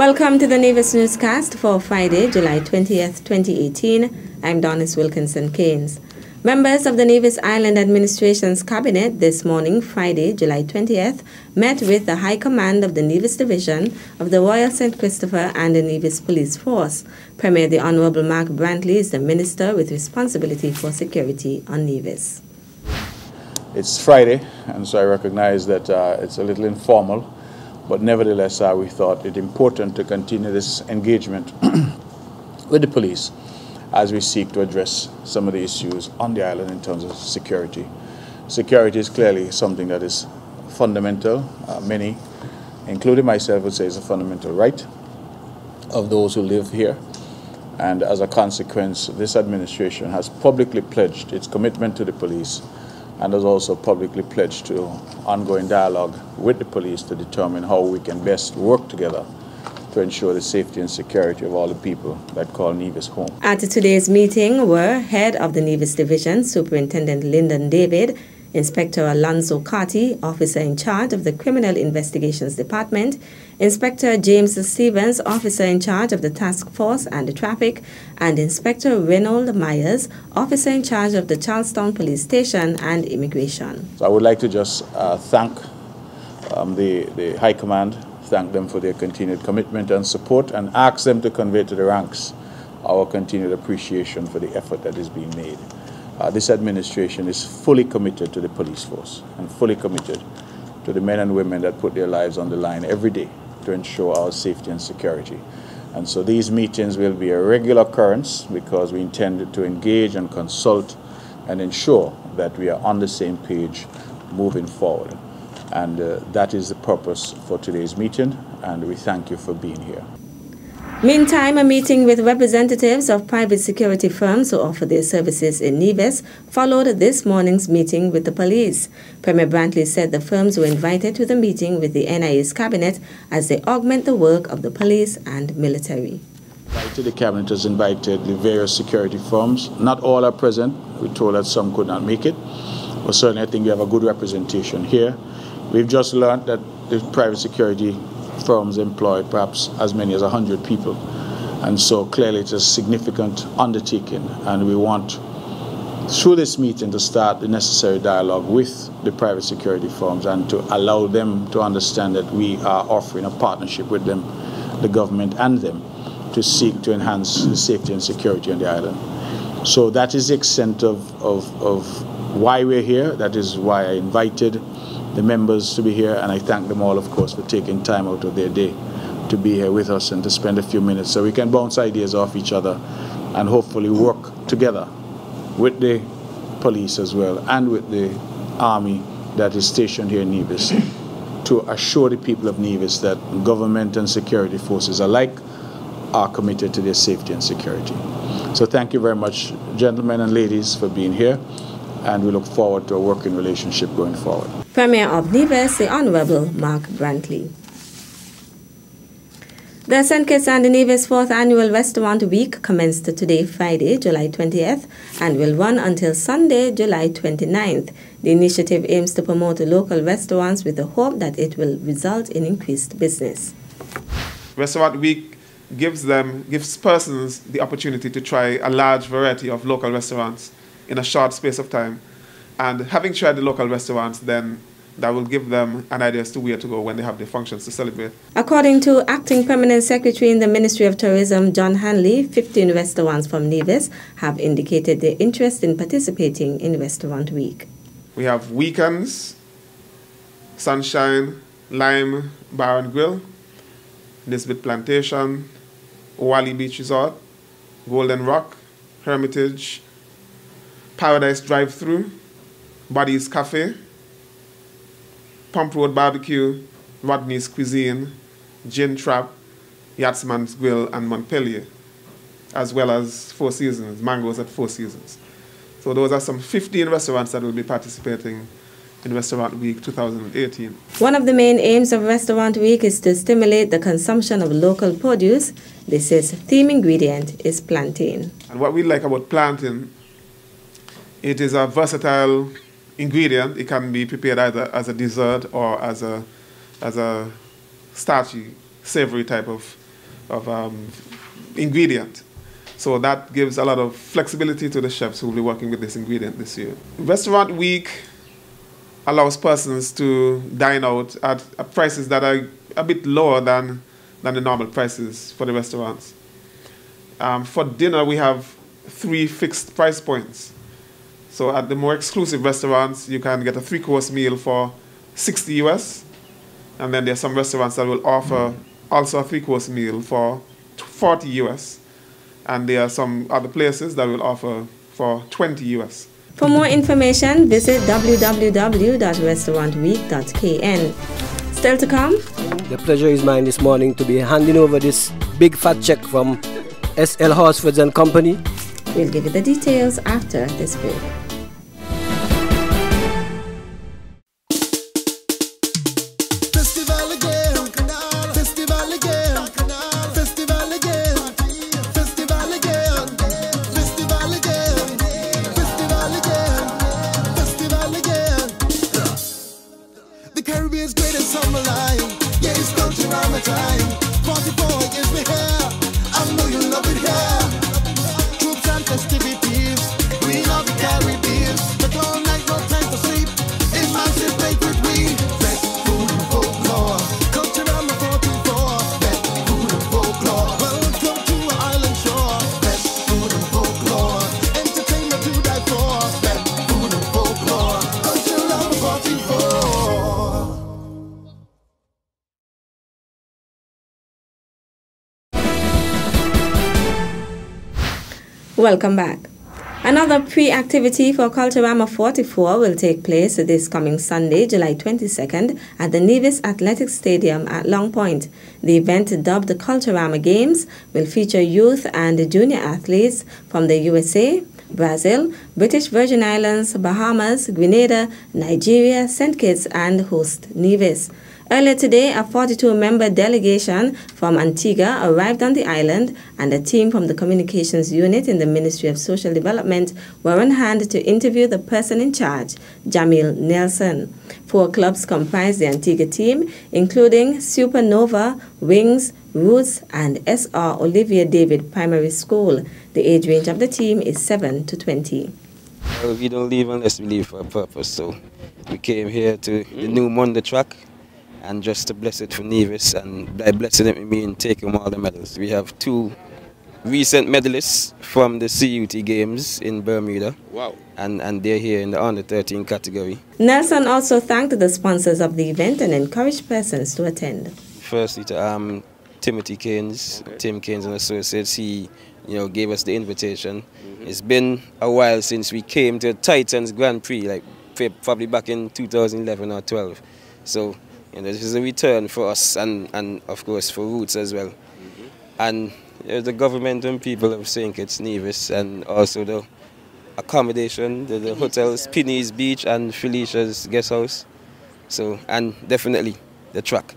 Welcome to the Nevis Newscast for Friday, July 20th, 2018. I'm Donis Wilkinson-Keynes. Members of the Nevis Island Administration's Cabinet this morning, Friday, July 20th, met with the High Command of the Nevis Division of the Royal St. Christopher and the Nevis Police Force. Premier the Honorable Mark Brantley is the Minister with responsibility for security on Nevis. It's Friday, and so I recognize that it's a little informal. But nevertheless, we thought it important to continue this engagement with the police as we seek to address some of the issues on the island in terms of security. Security is clearly something that is fundamental. Many, including myself, would say is a fundamental right of those who live here. And as a consequence, this administration has publicly pledged its commitment to the police and has also publicly pledged to ongoing dialogue with the police to determine how we can best work together to ensure the safety and security of all the people that call Nevis home. At today's meeting were Head of the Nevis Division, Superintendent Lyndon David, Inspector Alonzo Carty, Officer in charge of the Criminal Investigations Department, Inspector James Stevens, Officer in charge of the Task Force and the Traffic, and Inspector Reynold Myers, Officer in charge of the Charlestown Police Station and Immigration. So I would like to just thank the High Command, thank them for their continued commitment and support, and ask them to convey to the ranks our continued appreciation for the effort that is being made. This administration is fully committed to the police force and fully committed to the men and women that put their lives on the line every day to ensure our safety and security. And so these meetings will be a regular occurrence because we intend to engage and consult and ensure that we are on the same page moving forward. And that is the purpose for today's meeting, and we thank you for being here. Meantime, a meeting with representatives of private security firms who offer their services in Nevis followed this morning's meeting with the police. Premier Brantley said the firms were invited to the meeting with the NIA's cabinet as they augment the work of the police and military. The cabinet has invited the various security firms. Not all are present. We're told that some could not make it. But certainly I think we have a good representation here. We've just learned that the private security firms employ perhaps as many as 100 people. And so clearly it's a significant undertaking, and we want through this meeting to start the necessary dialogue with the private security firms and to allow them to understand that we are offering a partnership with them, the government and them, to seek to enhance the safety and security on the island. So that is the extent of why we're here. That is why I invited the members to be here, and I thank them all, of course, for taking time out of their day to be here with us and to spend a few minutes so we can bounce ideas off each other and hopefully work together with the police as well and with the army that is stationed here in Nevis to assure the people of Nevis that government and security forces alike are committed to their safety and security. So thank you very much, gentlemen and ladies, for being here, and we look forward to a working relationship going forward. Premier of Nevis, the Honorable Mark Brantley. The St. Kitts and Nevis 4th Annual Restaurant Week commenced today, Friday, July 20th, and will run until Sunday, July 29th. The initiative aims to promote local restaurants with the hope that it will result in increased business. Restaurant Week gives persons the opportunity to try a large variety of local restaurants in a short space of time. And having tried the local restaurants, then that will give them an idea as to where to go when they have their functions to celebrate. According to Acting Permanent Secretary in the Ministry of Tourism, John Hanley, 15 restaurants from Nevis have indicated their interest in participating in Restaurant Week. We have Weekends, Sunshine, Lime Bar and Grill, Nisbet Plantation, Wally Beach Resort, Golden Rock, Hermitage, Paradise Drive-Thru, Buddy's Cafe, Pump Road Barbecue, Rodney's Cuisine, Gin Trap, Yachtsman's Grill, and Montpellier, as well as Four Seasons, Mangoes at Four Seasons. So those are some 15 restaurants that will be participating in Restaurant Week 2018. One of the main aims of Restaurant Week is to stimulate the consumption of local produce. This is theme ingredient is plantain. And what we like about plantain, it is a versatile ingredient. It can be prepared either as a dessert or as a starchy, savory type of ingredient. So that gives a lot of flexibility to the chefs who will be working with this ingredient this year. Restaurant Week allows persons to dine out at prices that are a bit lower than the normal prices for the restaurants. For dinner, we have 3 fixed price points. So at the more exclusive restaurants, you can get a 3-course meal for $60 US. And then there are some restaurants that will offer also a 3-course meal for $40 US. And there are some other places that will offer for $20 US. For more information, visit www.restaurantweek.kn. Still to come? The pleasure is mine this morning to be handing over this big fat check from SL Horsfords and Company. We'll give you the details after this break. Welcome back. Another pre-activity for Culturama 44 will take place this coming Sunday, July 22nd at the Nevis Athletic Stadium at Long Point. The event, dubbed the Culturama Games, will feature youth and junior athletes from the USA, Brazil, British Virgin Islands, Bahamas, Grenada, Nigeria, St. Kitts, and host Nevis. Earlier today, a 42-member delegation from Antigua arrived on the island, and a team from the Communications Unit in the Ministry of Social Development were on hand to interview the person in charge, Jamil Nelson. 4 clubs comprise the Antigua team, including Supernova, Wings, Roots, and S.R. Olivia David Primary School. The age range of the team is 7 to 20. Well, we don't leave unless we leave for a purpose, so we came here to the new Monday track and just to bless it for Nevis, and by blessing it we mean take home all the medals. We have 2 recent medalists from the CUT Games in Bermuda. Wow. And they're here in the under 13 category. Nelson also thanked the sponsors of the event and encouraged persons to attend. Firstly to Timothy Keynes, okay. Tim Keynes and Associates, he gave us the invitation. It's been a while since we came to Titans Grand Prix, like probably back in 2011 or 12. So this is a return for us and of course for Roots as well. And the government and people of St. Kitts, Nevis, and also the accommodation, the hotels, Pinney's Beach and Felicia's Guest House. So, and definitely the track.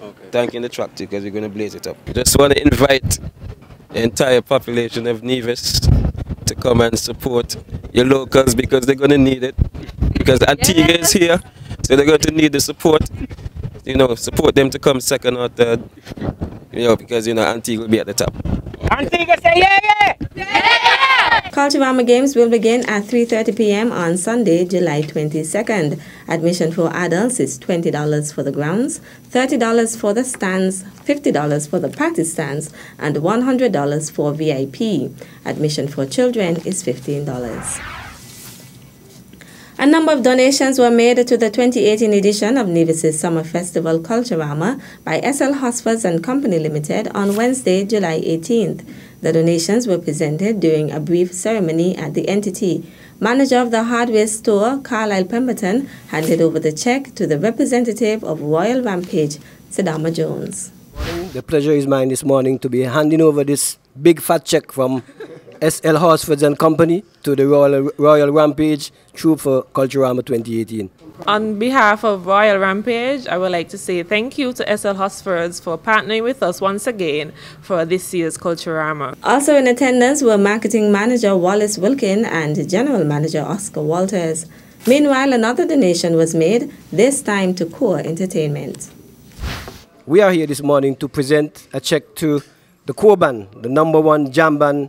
Okay. Thanking the track too, because we're going to blaze it up. Just want to invite the entire population of Nevis to come and support your locals, because they're going to need it. Because Antigua is here, so they're going to need the support. Support them to come second or third, because, Antigua will be at the top. Antigua say yeah, yeah! Yeah! Culturama Games will begin at 3:30 p.m. on Sunday, July 22nd. Admission for adults is $20 for the grounds, $30 for the stands, $50 for the practice stands, and $100 for VIP. Admission for children is $15. A number of donations were made to the 2018 edition of Nevis' Summer Festival Culturama by SL Horsfords and Company Limited on Wednesday, July 18th. The donations were presented during a brief ceremony at the entity. Manager of the hardware store, Carlisle Pemberton, handed over the check to the representative of Royal Rampage, Sedama Jones. The pleasure is mine this morning to be handing over this big fat check from SL Horsfords and Company to the Royal Rampage Troop for Culturama 2018. On behalf of Royal Rampage, I would like to say thank you to SL Horsfords for partnering with us once again for this year's Culturama. Also in attendance were Marketing Manager Wallace Wilkin and General Manager Oscar Walters. Meanwhile, another donation was made, this time to Core Entertainment. We are here this morning to present a check to the core band, the #1 jam band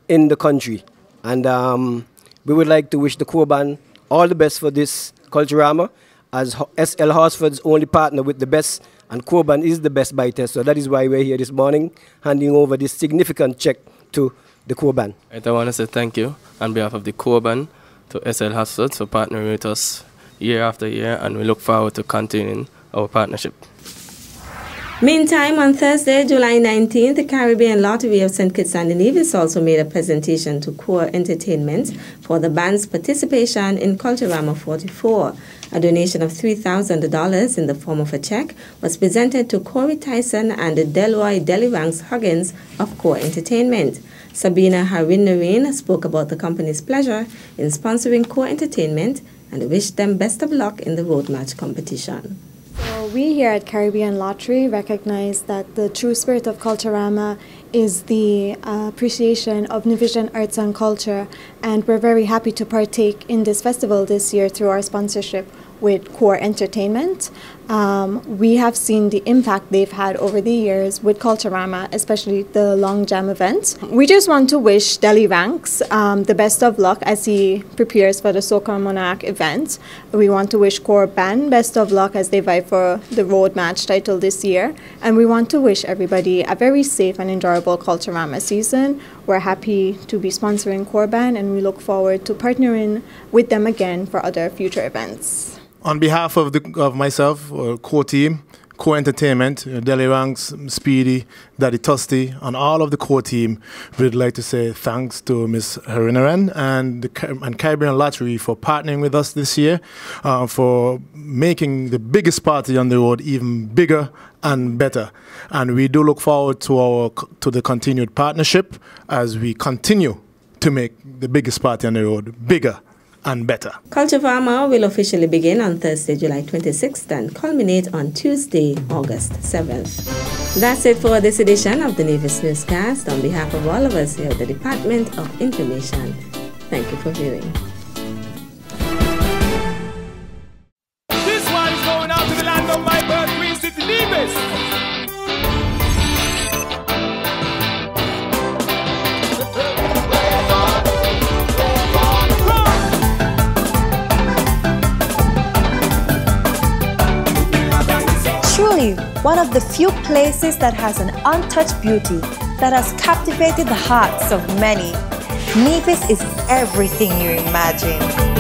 in the country. And we would like to wish the core band all the best for this Culturama, as SL Horsford's only partner with the best, and core band is the best by test. So that is why we're here this morning, handing over this significant check to the core band. I want to say thank you on behalf of the core band to SL Horsford for partnering with us year after year, and we look forward to continuing our partnership. Meantime, on Thursday, July 19th, the Caribbean Lottery of St. Kitts and Nevis also made a presentation to Core Entertainment for the band's participation in Culturama 44. A donation of $3,000 in the form of a check was presented to Corey Tyson and Delroy Deliranks Huggins of Core Entertainment. Sabina Harin spoke about the company's pleasure in sponsoring Core Entertainment and wished them best of luck in the road match competition. So we here at Caribbean Lottery recognize that the true spirit of Culturama is the appreciation of Nevisian arts and culture, and we're very happy to partake in this festival this year through our sponsorship with Core Entertainment. We have seen the impact they've had over the years with Culturama, especially the Long Jam event. We just want to wish Deli Ranks the best of luck as he prepares for the Soca Monarch event. We want to wish Core Band best of luck as they vie for the road match title this year. And we want to wish everybody a very safe and enjoyable Culturama season. We're happy to be sponsoring Core Band, and we look forward to partnering with them again for other future events. On behalf of myself, core team, Core Entertainment, Deli Ranks, Speedy, Daddy Tusty, and all of the core team, we'd like to say thanks to Ms. Harinaran and Caribbean Lottery for partnering with us this year, for making the biggest party on the road even bigger and better. And we do look forward to the continued partnership as we continue to make the biggest party on the road bigger and better. Culturama will officially begin on Thursday, July 26th and culminate on Tuesday, August 7th. That's it for this edition of the Nevis Newscast. On behalf of all of us here at the Department of Information, thank you for viewing. This one is going out to the land of my birth, Queen City, Nevis. Truly, one of the few places that has an untouched beauty that has captivated the hearts of many. Nevis is everything you imagine.